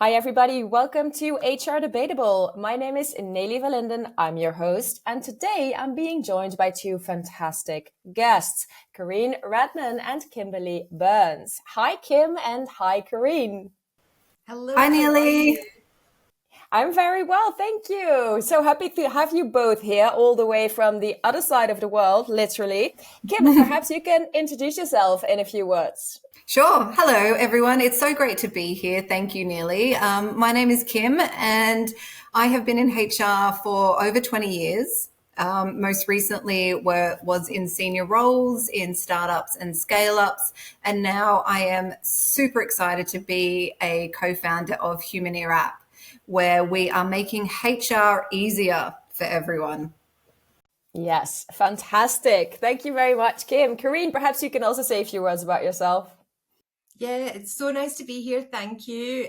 Hi, everybody. Welcome to HR Debatable. My name is Nelly Valinden. I'm your host. And today I'm being joined by two fantastic guests, Karine Redman and Kimberly Burns. Hi, Kim, and hi, Karine. Hello. Hi, Nelly. I'm very well, thank you. So happy to have you both here all the way from the other side of the world, literally. Kim, perhaps you can introduce yourself in a few words. Sure. Hello, everyone. It's so great to be here. Thank you, Nelly. My name is Kim, and I have been in HR for over 20 years. Most recently was in senior roles in startups and scale-ups, and now I am super excited to be a co-founder of Humaneer App, where we are making HR easier for everyone. Yes, fantastic. Thank you very much, Kim. Karine, perhaps you can also say a few words about yourself. Yeah, it's so nice to be here. Thank you.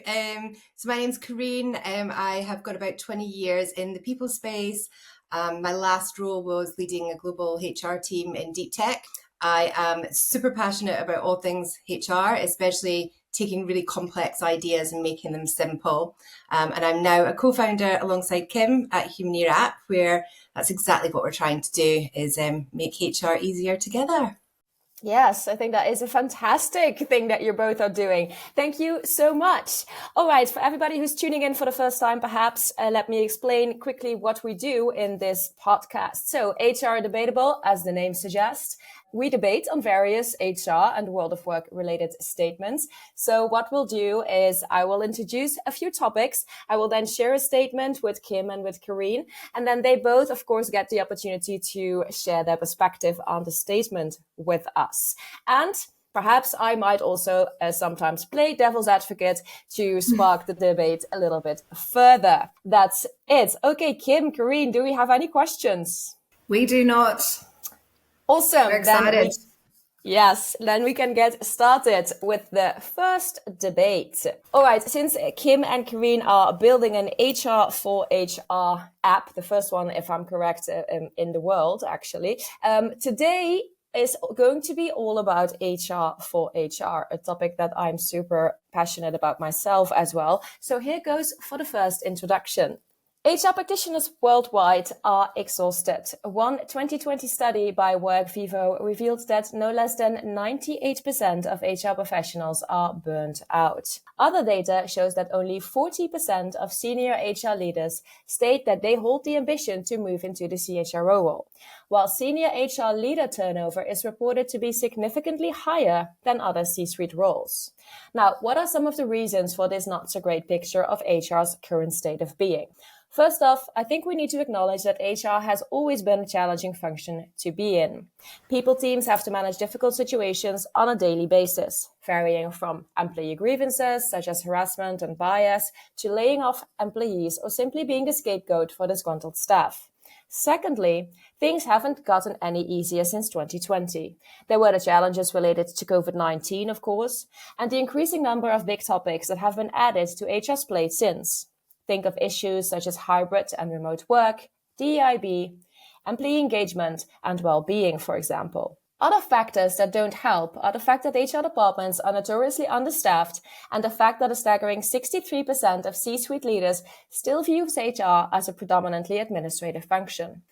So my name's Karine. I have got about 20 years in the people space. My last role was leading a global HR team in deep tech. I am super passionate about all things HR, especially taking really complex ideas and making them simple. And I'm now a co-founder alongside Kim at Humaneer App, where that's exactly what we're trying to do, is make HR easier together. Yes, I think that is a fantastic thing that you both are doing. Thank you so much. All right, for everybody who's tuning in for the first time, perhaps let me explain quickly what we do in this podcast. So HR Debatable, as the name suggests, we debate on various HR and world of work related statements. So what we'll do is I will introduce a few topics. I will then share a statement with Kim and with Karine, and then they both, of course, get the opportunity to share their perspective on the statement with us. And perhaps I might also sometimes play devil's advocate to spark the debate a little bit further. That's it. Okay, Kim, Karine, do we have any questions? We do not. Awesome. We're excited. Then we can get started with the first debate. All right, since Kim and Karine are building an HR for HR app, the first one, if I'm correct, in the world, actually, today is going to be all about HR for HR, a topic that I'm super passionate about myself as well. So here goes for the first introduction. HR practitioners worldwide are exhausted. One 2020 study by WorkVivo revealed that no less than 98% of HR professionals are burnt out. Other data shows that only 40% of senior HR leaders state that they hold the ambition to move into the CHRO role, while senior HR leader turnover is reported to be significantly higher than other C-suite roles. Now, what are some of the reasons for this not so great picture of HR's current state of being? First off, I think we need to acknowledge that HR has always been a challenging function to be in. People teams have to manage difficult situations on a daily basis, varying from employee grievances such as harassment and bias to laying off employees or simply being the scapegoat for disgruntled staff. Secondly, things haven't gotten any easier since 2020. There were the challenges related to COVID-19, of course, and the increasing number of big topics that have been added to HR's plate since. Think of issues such as hybrid and remote work, DEIB, employee engagement, and well-being, for example. Other factors that don't help are the fact that HR departments are notoriously understaffed and the fact that a staggering 63% of C-suite leaders still views HR as a predominantly administrative function.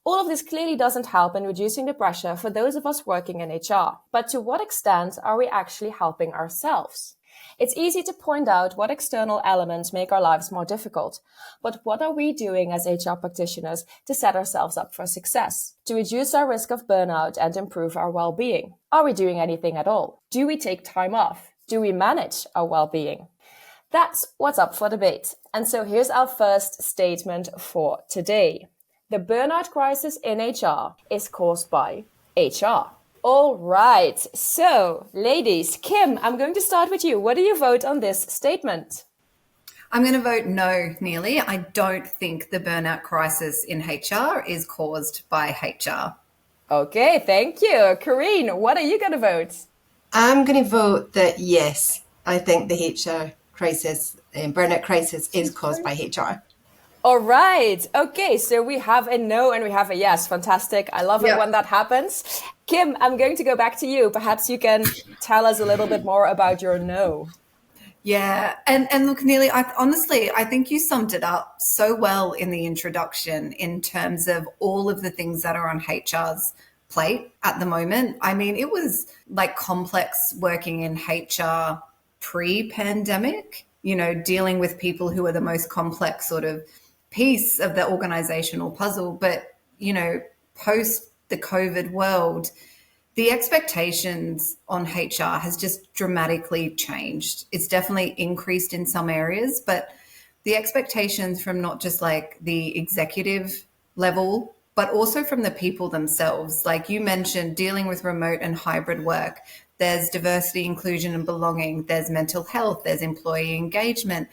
All of this clearly doesn't help in reducing the pressure for those of us working in HR. But to what extent are we actually helping ourselves? It's easy to point out what external elements make our lives more difficult, but what are we doing as HR practitioners to set ourselves up for success, to reduce our risk of burnout and improve our well-being? Are we doing anything at all? Do we take time off? Do we manage our well-being? That's what's up for debate. And so here's our first statement for today. The burnout crisis in HR is caused by HR. All right. So, ladies, Kim, I'm going to start with you. What do you vote on this statement? I'm going to vote no, Nearly. I don't think the burnout crisis in HR is caused by HR. Okay, thank you. Karine, what are you going to vote? I'm going to vote that yes, I think the HR crisis, burnout crisis, is caused by HR. All right. Okay. So we have a no and we have a yes. Fantastic. I love it when that happens. Kim, I'm going to go back to you. Perhaps you can tell us a little bit more about your no. Yeah. And look, Neely, honestly, I think you summed it up so well in the introduction in terms of all of the things that are on HR's plate at the moment. I mean, it was like complex working in HR pre-pandemic, you know, dealing with people who are the most complex sort of piece of the organizational puzzle. But, you know, post the COVID world, the expectations on HR has just dramatically changed. It's definitely increased in some areas, but the expectations from not just like the executive level, but also from the people themselves. Like you mentioned, dealing with remote and hybrid work, there's diversity, inclusion, and belonging. There's mental health, there's employee engagement.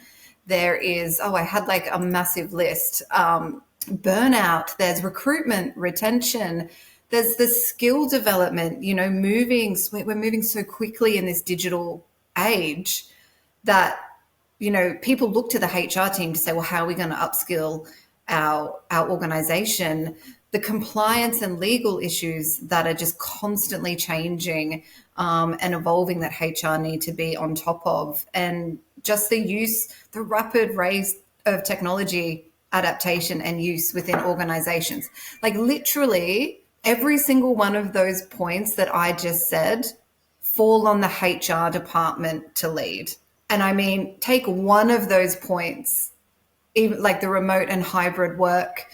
There is, I had like a massive list. Burnout, there's recruitment, retention, there's the skill development, you know, we're moving so quickly in this digital age that, you know, people look to the HR team to say, well, how are we going to upskill our organization? The compliance and legal issues that are just constantly changing and evolving that HR need to be on top of. And just the rapid rise of technology adaptation and use within organizations. Like literally, every single one of those points that I just said fall on the HR department to lead. And I mean, take one of those points, even like the remote and hybrid work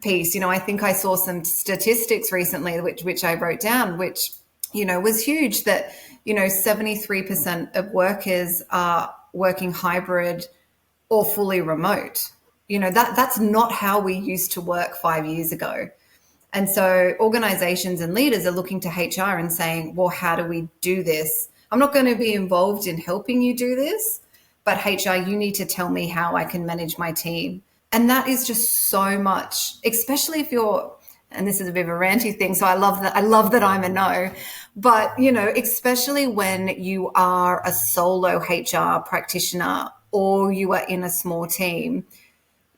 piece. You know, I think I saw some statistics recently, which I wrote down, which, you know, was huge, that, you know, 73% of workers are working hybrid or fully remote. You know, that's not how we used to work 5 years ago. And so organizations and leaders are looking to HR and saying, well, how do we do this? I'm not going to be involved in helping you do this, but HR, you need to tell me how I can manage my team. And that is just so much, especially if you're, and this is a bit of a ranty thing, so I love that I'm a no, but, you know, especially when you are a solo HR practitioner or you are in a small team,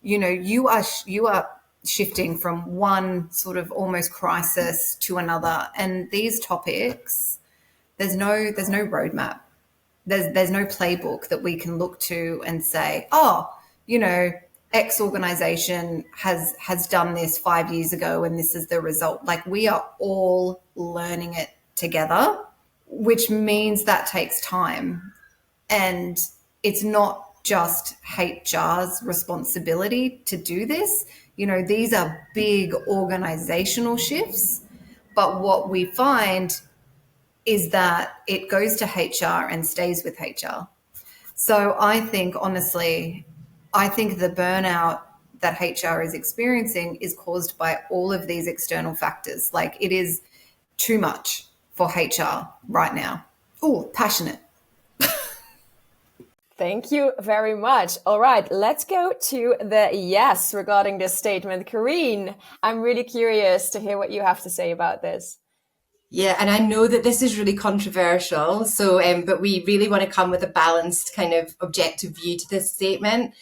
you know, you are shifting from one sort of almost crisis to another. And these topics, there's no roadmap. There's no playbook that we can look to and say, oh, you know, X organization has done this 5 years ago and this is the result. Like we are all learning it together, which means that takes time. And it's not just HR's responsibility to do this. You know, these are big organizational shifts, but what we find is that it goes to HR and stays with HR. So I think, honestly, the burnout that HR is experiencing is caused by all of these external factors. Like it is too much for HR right now. Oh, passionate. Thank you very much. All right, let's go to the yes regarding this statement. Karine, I'm really curious to hear what you have to say about this. Yeah, and I know that this is really controversial. So, but we really want to come with a balanced kind of objective view to this statement.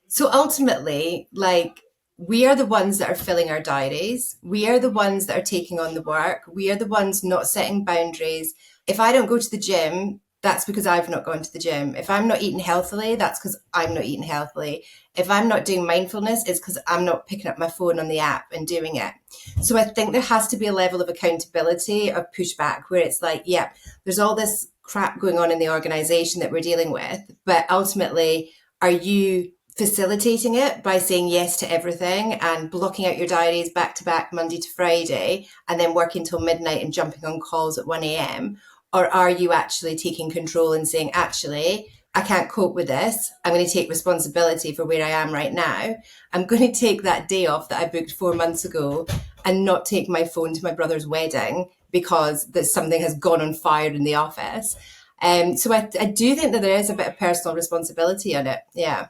So ultimately, like, we are the ones that are filling our diaries. We are the ones that are taking on the work. We are the ones not setting boundaries. If I don't go to the gym, that's because I've not gone to the gym. If I'm not eating healthily, that's because I'm not eating healthily. If I'm not doing mindfulness, it's because I'm not picking up my phone on the app and doing it. So I think there has to be a level of accountability, of pushback, where it's like, yeah, there's all this crap going on in the organization that we're dealing with, but ultimately, are you facilitating it by saying yes to everything and blocking out your diaries back to back Monday to Friday and then working till midnight and jumping on calls at 1 a.m.? Or are you actually taking control and saying, actually, I can't cope with this. I'm going to take responsibility for where I am right now. I'm going to take that day off that I booked 4 months ago and not take my phone to my brother's wedding because something has gone on fire in the office. So I do think that there is a bit of personal responsibility on it. Yeah.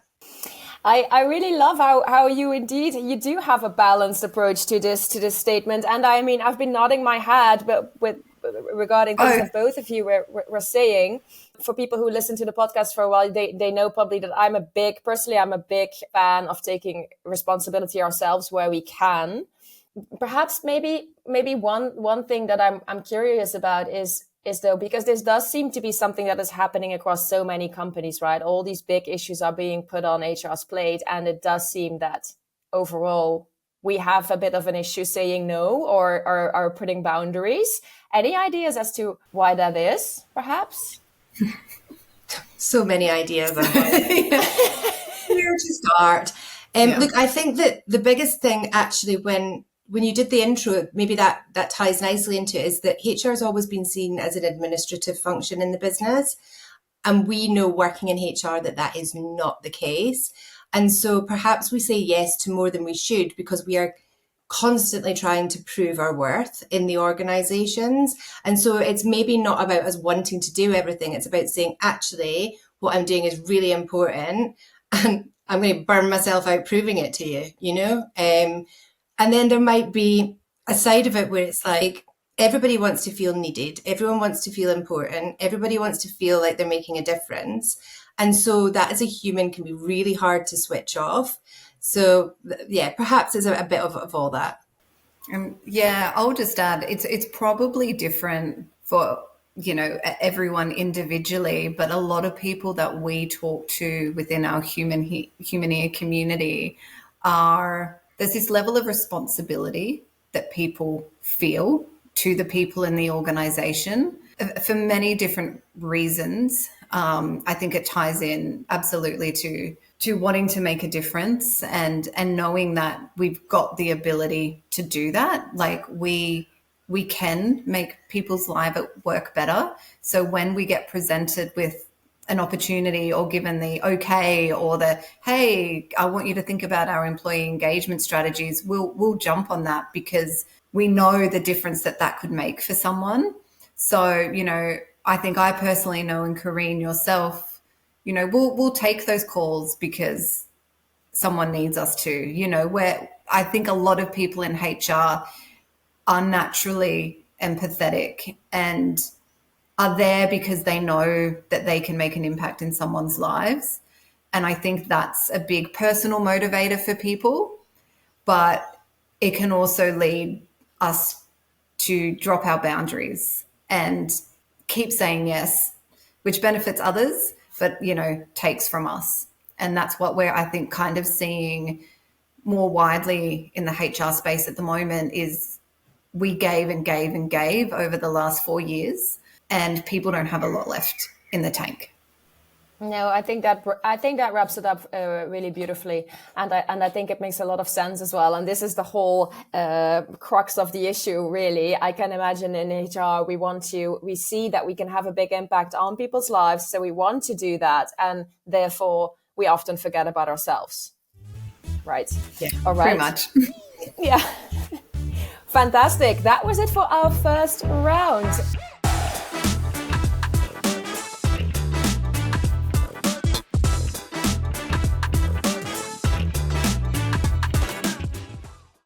I really love how you do have a balanced approach to this statement. And I mean, I've been nodding my head, but with regarding things that both of you were saying. For people who listen to the podcast for a while, they know probably that I'm a big fan of taking responsibility ourselves where we can. Perhaps maybe one thing that I'm curious about is though, because this does seem to be something that is happening across so many companies, right? All these big issues are being put on HR's plate, and it does seem that overall we have a bit of an issue saying no or putting boundaries. Any ideas as to why that is, perhaps? So many ideas. Where to start? Look, I think that the biggest thing actually when you did the intro, maybe that ties nicely into it, is that HR has always been seen as an administrative function in the business. And we know working in HR that is not the case. And so perhaps we say yes to more than we should because we are constantly trying to prove our worth in the organizations. And so it's maybe not about us wanting to do everything. It's about saying, actually, what I'm doing is really important and I'm going to burn myself out proving it to you, you know? And then there might be a side of it where it's like, everybody wants to feel needed. Everyone wants to feel important. Everybody wants to feel like they're making a difference. And so that as a human can be really hard to switch off. So yeah, perhaps it's a bit of all that. Yeah, I'll just add, it's probably different for, you know, everyone individually, but a lot of people that we talk to within our Humaneer community there's this level of responsibility that people feel to the people in the organization for many different reasons. I think it ties in absolutely to wanting to make a difference and knowing that we've got the ability to do that. Like we can make people's lives at work better. So when we get presented with an opportunity or given the okay or the, hey, I want you to think about our employee engagement strategies, we'll jump on that because we know the difference that could make for someone. So, you know, I think I personally know, and Kareen, yourself, you know, we'll take those calls because someone needs us to, you know, where I think a lot of people in HR are naturally empathetic and are there because they know that they can make an impact in someone's lives. And I think that's a big personal motivator for people, but it can also lead us to drop our boundaries and keep saying yes, which benefits others, but, you know, takes from us. And that's what we're, I think, kind of seeing more widely in the HR space at the moment is we gave and gave and gave over the last 4 years, and people don't have a lot left in the tank. No, I think that wraps it up really beautifully, and I think it makes a lot of sense as well. And this is the whole crux of the issue, really. I can imagine in HR we see that we can have a big impact on people's lives, so we want to do that, and therefore we often forget about ourselves. Right? Yeah. All right. Pretty much. Yeah. Fantastic. That was it for our first round.